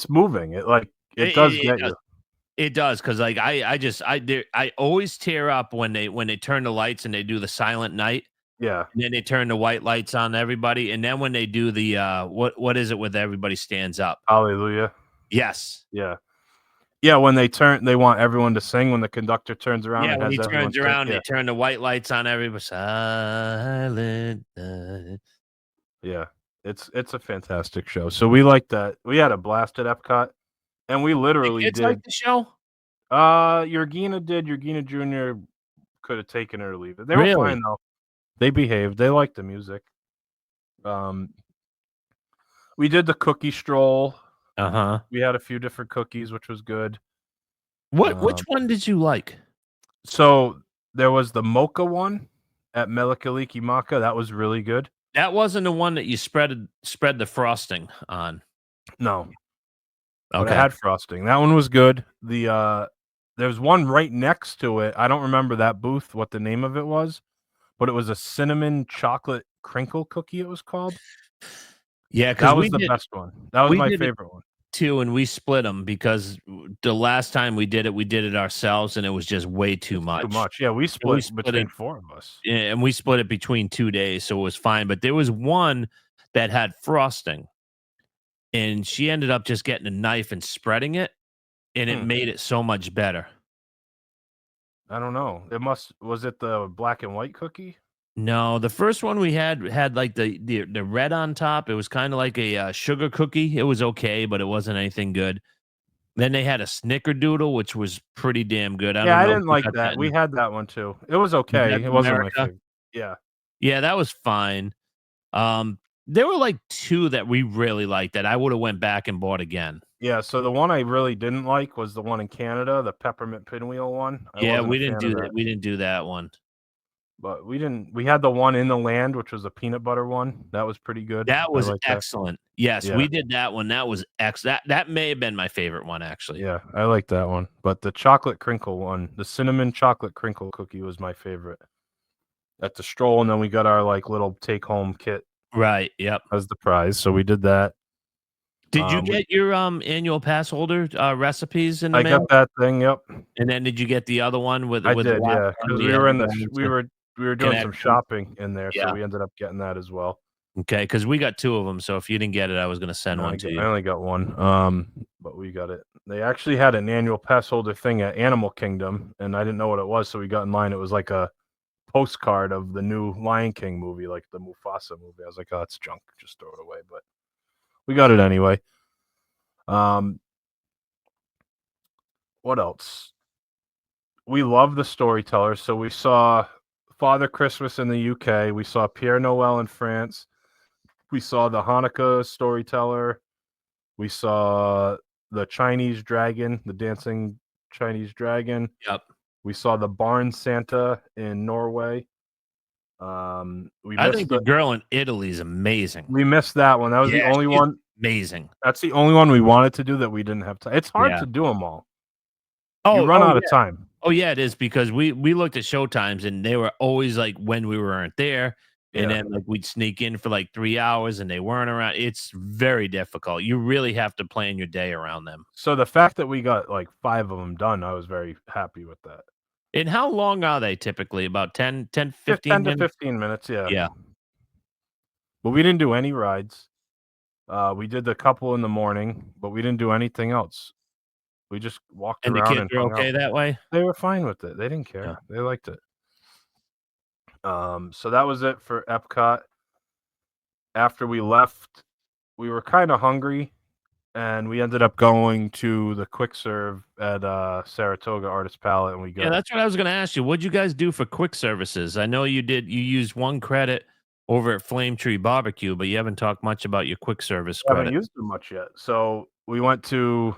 moving. It does get you. It does, because like I always tear up when they turn the lights and they do the silent night. Yeah. And then they turn the white lights on everybody, and then when they do the what is it with everybody stands up? Hallelujah. Yes. Yeah. Yeah, when they want everyone to sing when the conductor turns around. Yeah, when he turns around, they turn the white lights on everybody. Silent night. Yeah. It's a fantastic show. So we like that. We had a blast at EPCOT. And we literally did. Like the show? Yergina did. Yergina Jr. could have taken her or leave it. They were fine though. They behaved. They liked the music. We did the cookie stroll. We had a few different cookies, which was good. Which one did you like? So there was the mocha one at Melikaliki Maca. That was really good. That wasn't the one that you spread the frosting on. No. Okay. But it had frosting. That one was good. There's one right next to it. I don't remember that booth, what the name of it was, but it was a cinnamon chocolate crinkle cookie, it was called. Yeah, that was the best one. That was my favorite one. Too, and we split them because the last time we did it ourselves, and it was just way too much. Too much. Yeah, we split between 4 of us. Yeah, and we split it between 2 days, so it was fine. But there was one that had frosting, and she ended up just getting a knife and spreading it, and it made it so much better. I don't know. Was it the black and white cookie? No, the first one we had like the red on top. It was kind of like a sugar cookie. It was okay, but it wasn't anything good. Then they had a snickerdoodle, which was pretty damn good. I didn't like that. We had that one too. It was okay. It wasn't my favorite. Yeah, that was fine. There were like 2 that we really liked that I would have went back and bought again. Yeah, so the one I really didn't like was the one in Canada, the peppermint pinwheel one. We didn't do that. We didn't do that one. But we had the one in the land, which was a peanut butter one. That was pretty good. That was excellent. Yes, we did that one. That was excellent. That may have been my favorite one, actually. Yeah, I like that one. But the chocolate crinkle one, the cinnamon chocolate crinkle cookie was my favorite. At the stroll, and then we got our like little take-home kit. Right, yep. As the prize. So we did that. Did you get your annual pass holder recipes in the I mail? got that thing. Yep, And then did you get the other one with I the did. last Yeah, one? because Yeah, we were doing some connection. shopping in there, so Yeah. we ended up getting that as well. Okay, because we got 2 of them. So if you didn't get it, I was going to send No, one to I you. only got one. But we got it. They actually had an annual pass holder thing at Animal Kingdom, and I didn't know what it was, so we got in line. It was like a postcard of the new Lion King movie, like the Mufasa movie. I was like, oh, it's junk. Just throw it away. But we got it anyway. What else? We love the storytellers. So we saw Father Christmas in the UK. We saw Pierre Noel in France. We saw the Hanukkah storyteller. We saw the Chinese dragon, the dancing Chinese dragon. Yep. We saw the Barn Santa in Norway. I think the girl in Italy is amazing. We missed that one. That was the only one. Amazing. That's the only one we wanted to do that we didn't have time. It's hard to do them all. You run out of time. Oh yeah, it is because we looked at show times and they were always like when we weren't there, and then like we'd sneak in for like 3 hours and they weren't around. It's very difficult. You really have to plan your day around them. So the fact that we got like 5 of them done, I was very happy with that. And how long are they typically? About 10 15 10 minutes? to 15 minutes, yeah. Yeah. But we didn't do any rides. We did the couple in the morning, but we didn't do anything else. We just walked And the around kids and were hung okay out. that way? They were fine with it. They didn't care. Yeah. They liked it. So that was it for EPCOT. After we left, we were kind of hungry, and we ended up going to the quick serve at Saratoga Artist Palette, and we got. Yeah, that's what I was going to ask you. What'd you guys do for quick services? I know you used 1 credit over at Flame Tree Barbecue, but you haven't talked much about your quick service I haven't credit. used them much yet. So we went to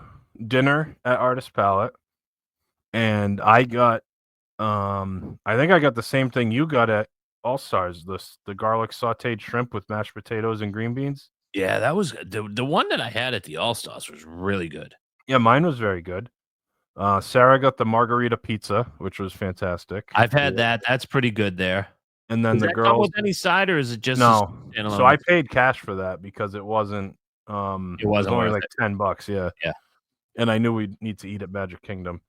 dinner at Artist Palette, and I got I think I got the same thing you got at All Stars, the garlic sautéed shrimp with mashed potatoes and green beans. Yeah, that was the one that I had at the All Stars was really good. Yeah, mine was very good. Sarah got the margarita pizza, which was fantastic. I've had that. That's pretty good there. And then Does the that come girls with any side, or is it just no. standalone? So I paid cash for that because it wasn't it was only worth like it. $10, yeah. Yeah. And I knew we'd need to eat at Magic Kingdom.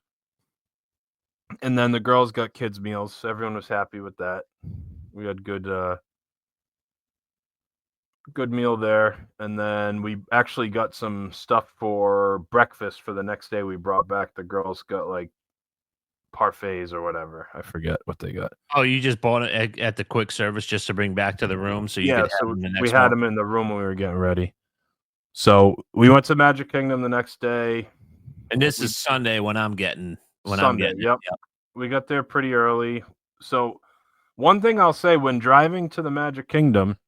And then the girls got kids meals. Everyone was happy with that. We had good meal there. And then we actually got some stuff for breakfast for the next day. We brought back. The girls got like parfaits or whatever. I forget what they got. Oh, you just bought it at the quick service just to bring back to the room, so you could have them the next we had them in the room when we were getting ready. So we went to Magic Kingdom the next day. And this is Sunday when I'm getting Sunday, it. yep. We got there pretty early. So one thing I'll say, when driving to the Magic Kingdom,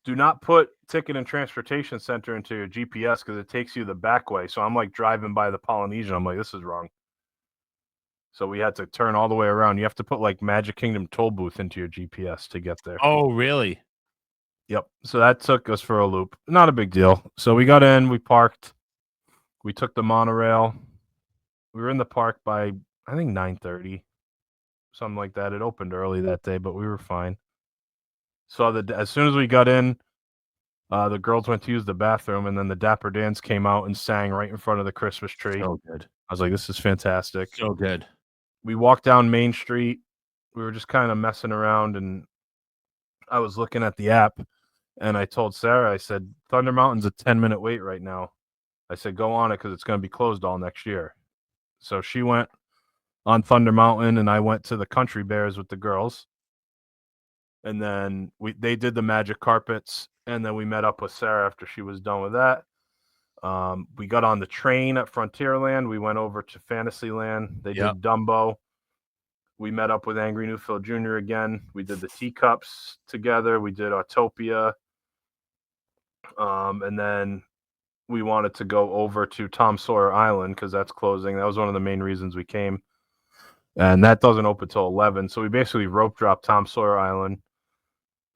do not put Ticket and Transportation Center into your GPS because it takes you the back way. So I'm like driving by the Polynesian. I'm like, this is wrong. So we had to turn all the way around. You have to put like Magic Kingdom toll booth into your GPS to get there. Oh, really? Yep. So that took us for a loop. Not a big deal. So we got in, we parked, we took the monorail. We were in the park by I think 9:30, something like that. It opened early that day, but we were fine. So as soon as we got in, the girls went to use the bathroom, and then the Dapper Dans came out and sang right in front of the Christmas tree. So good. I was like, this is fantastic. So good. We walked down Main Street. We were just kind of messing around, and I was looking at the app, and I told Sarah, I said, Thunder Mountain's a 10-minute wait right now. I said, go on it because it's going to be closed all next year. So she went on Thunder Mountain, and I went to the Country Bears with the girls. And then they did the magic carpets, and then we met up with Sarah after she was done with that. We got on the train at Frontierland. We went over to Fantasyland. They did Dumbo. We met up with Angry Newfield Jr. again. We did the teacups together. We did Autopia. And then we wanted to go over to Tom Sawyer Island because that's closing. That was one of the main reasons we came. And that doesn't open till 11. So we basically rope dropped Tom Sawyer Island.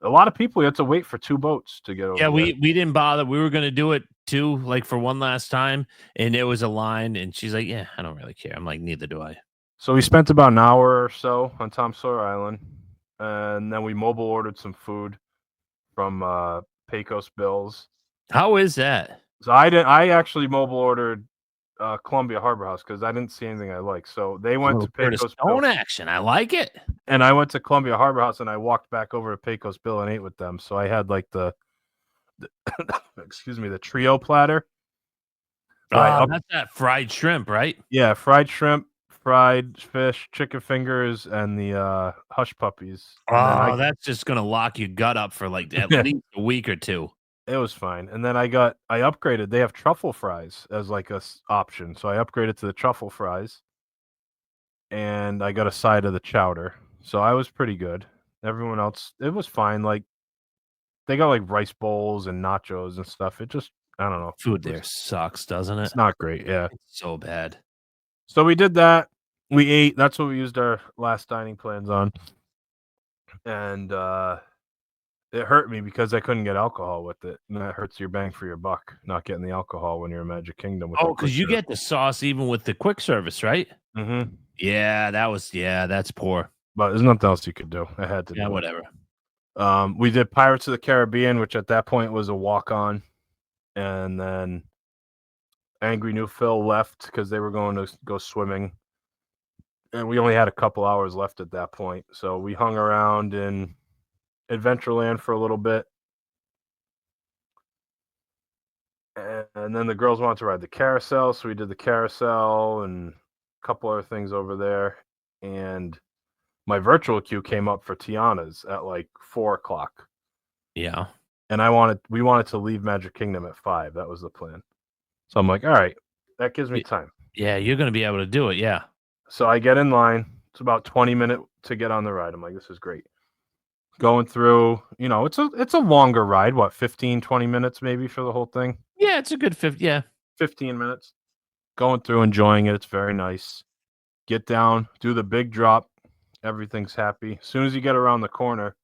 A lot of people, you had to wait for 2 boats to get over. Yeah, we didn't bother. We were going to do it too, like for one last time. And there was a line, and she's like, yeah, I don't really care. I'm like, neither do I. So we spent about an hour or so on Tom Sawyer Island. And then we mobile ordered some food from Pecos Bills. How is that? So I actually mobile ordered Columbia Harbor House because I didn't see anything I liked. So they went to Curtis Pecos Stone Bill, action. I like it. and I went to Columbia Harbor House, and I walked back over to Pecos Bill and ate with them. So I had like the excuse me, the trio platter. That's that fried shrimp, right? Yeah, fried shrimp, fried fish, chicken fingers, and the hush puppies. And then That's just gonna lock your gut up for like at Yeah. least a week or two. It was fine. And then I upgraded. They have truffle fries as like a option. So I upgraded to the truffle fries and I got a side of the chowder. So I was pretty good. Everyone else, it was fine. Like they got like rice bowls and nachos and stuff. It just, I don't know. Food there sucks, doesn't it? It's not great. Yeah. It's so bad. So we did that. We ate. That's what we used our last dining plans on. And it hurt me because I couldn't get alcohol with it. And that hurts your bang for your buck, not getting the alcohol when you're in Magic Kingdom. With Because you get the sauce even with the quick service, right? Mm-hmm. Yeah, that's poor. But there's nothing else you could do. I had to do it. Whatever. We did Pirates of the Caribbean, which at that point was a walk-on. And then Angry New Phil left because they were going to go swimming. And we only had a couple hours left at that point. So we hung around in Adventureland for a little bit. And then the girls wanted to ride the carousel. So we did the carousel and a couple other things over there. And my virtual queue came up for Tiana's at like 4:00. Yeah. And we wanted to leave Magic Kingdom at 5:00. That was the plan. So I'm like, all right, that gives me time. Yeah, you're gonna be able to do it. Yeah. So I get in line. It's about 20 minutes to get on the ride. I'm like, this is great. Going through, it's a longer ride. What, 15, 20 minutes maybe for the whole thing? Yeah, it's a good 15 minutes. Going through, enjoying it. It's very nice. Get down, do the big drop. Everything's happy. As soon as you get around the corner,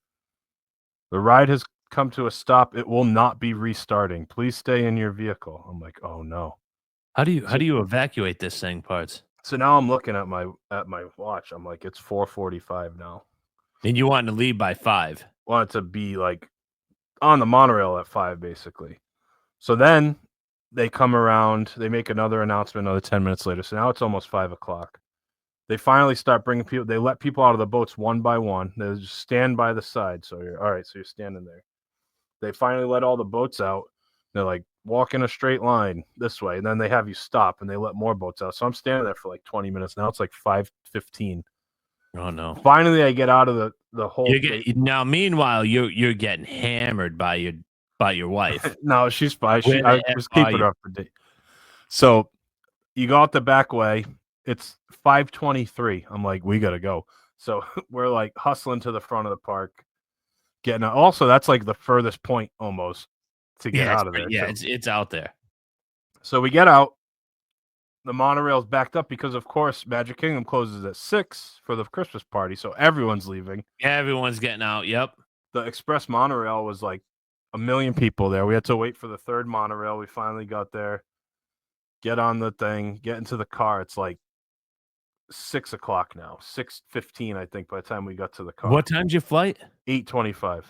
the ride has come to a stop. It will not be restarting. Please stay in your vehicle. I'm like, oh no. How do you evacuate this thing, Parts? So now I'm looking at my watch. I'm like, it's 4:45 now. And you wanted to leave by 5. Want it to be like on the monorail at 5, basically. So then they come around. They make another announcement another 10 minutes later. So now it's almost 5:00. They finally start bringing people. They let people out of the boats one by one. They just stand by the side. So you're all right. So you're standing there. They finally let all the boats out. They're like, walk in a straight line this way. And then they have you stop and they let more boats out. So I'm standing there for like 20 minutes. Now it's like 5:15. Oh no. Finally, I get out of the whole. Now, meanwhile, you're getting hammered by your wife. No, she's fine. I was keeping her up for day. So you go out the back way. It's 5:23. I'm like, we gotta go. So we're like hustling to the front of the park, getting out. Also, that's like the furthest point almost to get out of there. Yeah, it's out there. So we get out. The monorail's backed up because, of course, Magic Kingdom closes at 6 for the Christmas party. So everyone's leaving. Yeah, everyone's getting out. Yep. The express monorail was like 1 million people there. We had to wait for the third monorail. We finally got there. Get on the thing. Get into the car. It's like 6:00 now. 6:15, I think, by the time we got to the car. What time's your flight? 8:25.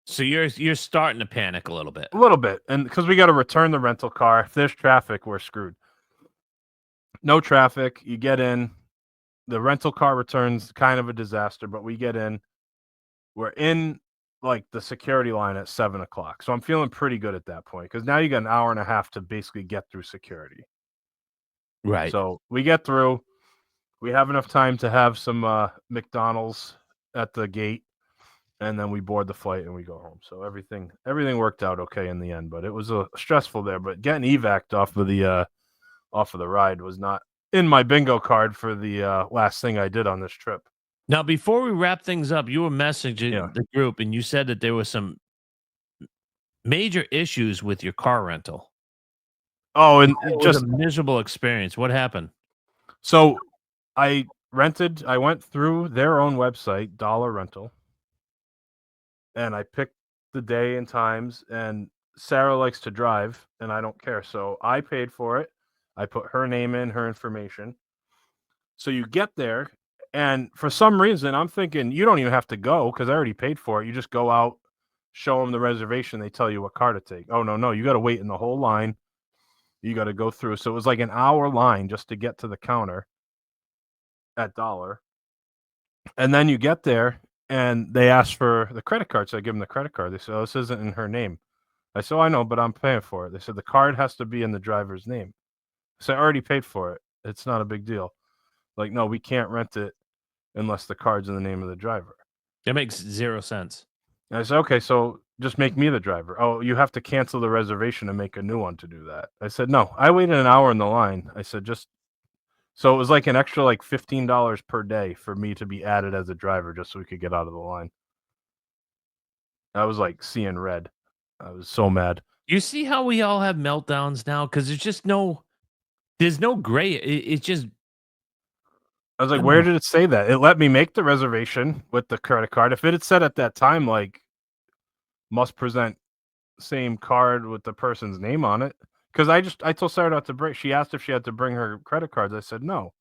So you're starting to panic a little bit. A little bit. And because we got to return the rental car. If there's traffic, we're screwed. No traffic. You get in. The rental car returns, kind of a disaster, but we get in. We're in like the security line at 7:00. So I'm feeling pretty good at that point because now you got an hour and a half to basically get through security. Right. So we get through. We have enough time to have some McDonald's at the gate, and then we board the flight and we go home. So everything worked out okay in the end, but it was stressful there. But getting evac'd off of the ride was not in my bingo card for the last thing I did on this trip. Now, before we wrap things up, you were messaging the group, and you said that there was some major issues with your car rental. Oh, and it just was a miserable experience. What happened? So I went through their own website, Dollar Rental, and I picked the day and times, and Sarah likes to drive, and I don't care. So I paid for it. I put her name in, her information. So you get there, and for some reason, I'm thinking you don't even have to go because I already paid for it. You just go out, show them the reservation, they tell you what car to take. Oh, no, you got to wait in the whole line. You got to go through. So it was like an hour line just to get to the counter at Dollar. And then you get there, and they ask for the credit card. So I give them the credit card. They said, oh, this isn't in her name. I said, oh, I know, but I'm paying for it. They said, the card has to be in the driver's name. I said, I already paid for it. It's not a big deal. Like, no, we can't rent it unless the card's in the name of the driver. That makes 0 sense. And I said, okay, so just make me the driver. Oh, you have to cancel the reservation and make a new one to do that. I said, no, I waited an hour in the line. I said, so it was like an extra like $15 per day for me to be added as a driver just so we could get out of the line. I was like seeing red. I was so mad. You see how we all have meltdowns now? Because there's no gray. It's just. I was like, where did it say that? It let me make the reservation with the credit card. If it had said at that time, like, must present same card with the person's name on it. Because I told Sarah not to bring, she asked if she had to bring her credit cards. I said, no,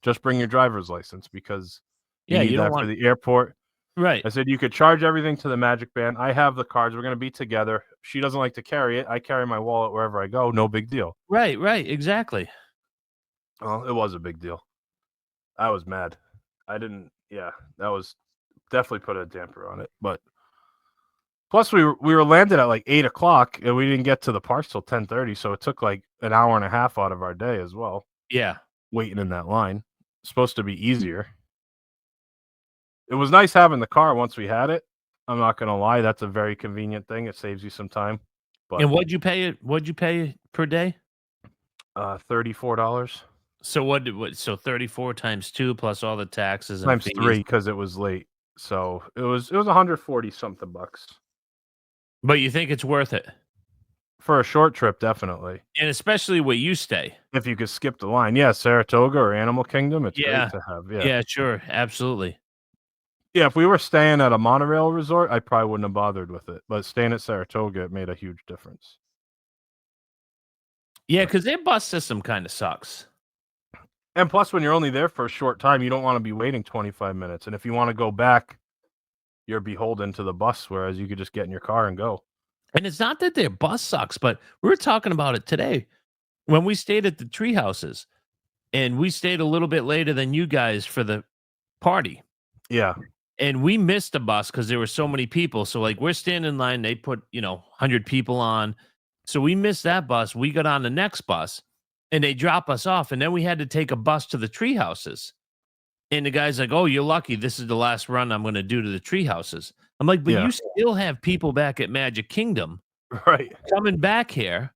just bring your driver's license because you need that for the airport. Right. I said, you could charge everything to the Magic Band. I have the cards. We're going to be together. She doesn't like to carry it. I carry my wallet wherever I go. No big deal. Right. Exactly. Well, it was a big deal. I was mad. That was definitely put a damper on it. But plus we were landed at like 8:00 and we didn't get to the parks till 10:30. So it took like an hour and a half out of our day as well. Yeah. Waiting in that line. It's supposed to be easier. It was nice having the car once we had it. I'm not going to lie. That's a very convenient thing. It saves you some time. But, and what'd you pay per day? $34. So so 34 times 2 plus all the taxes and times fees. 3 because it was late. So it was 140 something bucks. But you think it's worth it? For a short trip, definitely. And especially where you stay. If you could skip the line. Yeah, Saratoga or Animal Kingdom, it's great to have. Yeah, sure. Absolutely. Yeah, if we were staying at a monorail resort, I probably wouldn't have bothered with it. But staying at Saratoga, it made a huge difference. Yeah, because their bus system kind of sucks. And plus, when you're only there for a short time, you don't want to be waiting 25 minutes. And if you want to go back, you're beholden to the bus, whereas you could just get in your car and go. And it's not that their bus sucks, but we were talking about it today when we stayed at the tree houses, and we stayed a little bit later than you guys for the party. Yeah. And we missed a bus because there were so many people. So, like, we're standing in line. They put, 100 people on. So we missed that bus. We got on the next bus, and they drop us off. And then we had to take a bus to the tree houses. And the guy's like, oh, you're lucky. This is the last run I'm going to do to the tree houses. I'm like, but you still have people back at Magic Kingdom. Right. Coming back here.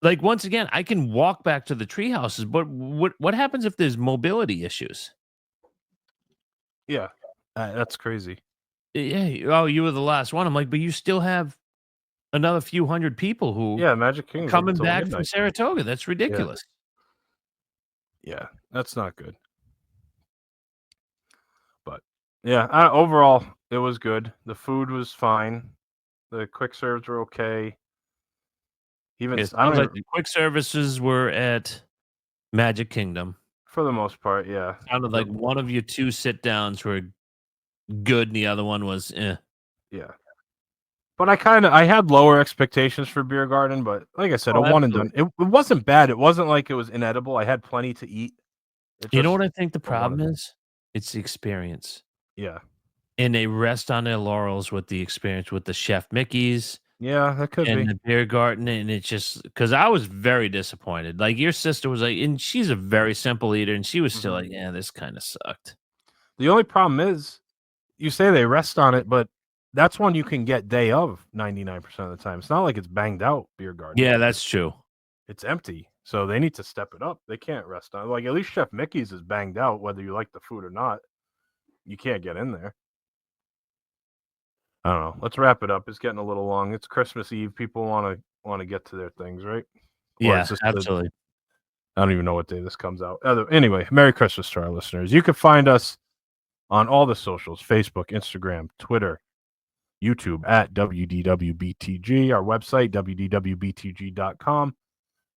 Like, once again, I can walk back to the tree houses. But what happens if there's mobility issues? Yeah. That's crazy. Yeah. Oh, you were the last one. I'm like, but you still have another few hundred people who Magic Kingdom coming back from Saratoga. That's ridiculous. Yeah, that's not good. But yeah, overall it was good. The food was fine. The quick serves were okay. Even the quick services were at Magic Kingdom for the most part. Yeah, sounded like one of your 2 sit downs were good, and the other one was Yeah. But I had lower expectations for Biergarten, but like I said, a one and done. It wasn't bad. It wasn't like it was inedible. I had plenty to eat. You know what I think the problem is? It's the experience. Yeah. And they rest on their laurels with the experience with the Chef Mickey's. Yeah, that could be. And the Biergarten, and it's just because I was very disappointed. Like, your sister was like, and she's a very simple eater, and she was still like, yeah, this kind of sucked. The only problem is, you say they rest on it, but that's one you can get day of 99% of the time. It's not like it's banged out, Biergarten. Yeah, that's true. It's empty. So they need to step it up. They can't rest on it. Like, at least Chef Mickey's is banged out, whether you like the food or not. You can't get in there. I don't know. Let's wrap it up. It's getting a little long. It's Christmas Eve. People want to get to their things, right? Yeah, absolutely. I don't even know what day this comes out. Anyway, Merry Christmas to our listeners. You can find us on all the socials: Facebook, Instagram, Twitter, YouTube at WDWBTG, our website, WDWBTG.com.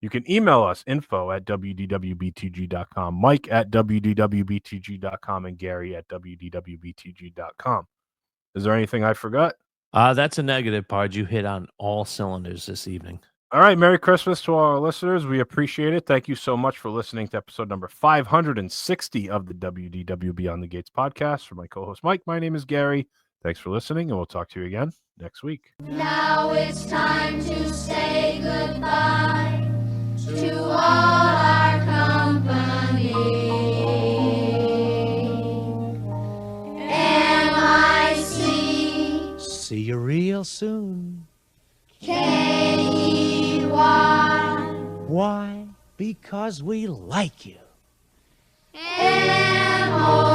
You can email us, info@WDWBTG.com, Mike at WDWBTG.com, and Gary at WDWBTG.com. Is there anything I forgot? That's a negative, Pard. You hit on all cylinders this evening. All right. Merry Christmas to all our listeners. We appreciate it. Thank you so much for listening to episode number 560 of the WDW Beyond the Gates podcast. For my co-host Mike, my name is Gary. Thanks for listening, and we'll talk to you again next week. Now it's time to say goodbye to all our company. M-I-C. See you real soon. K-E-Y. Why? Because we like you. M-O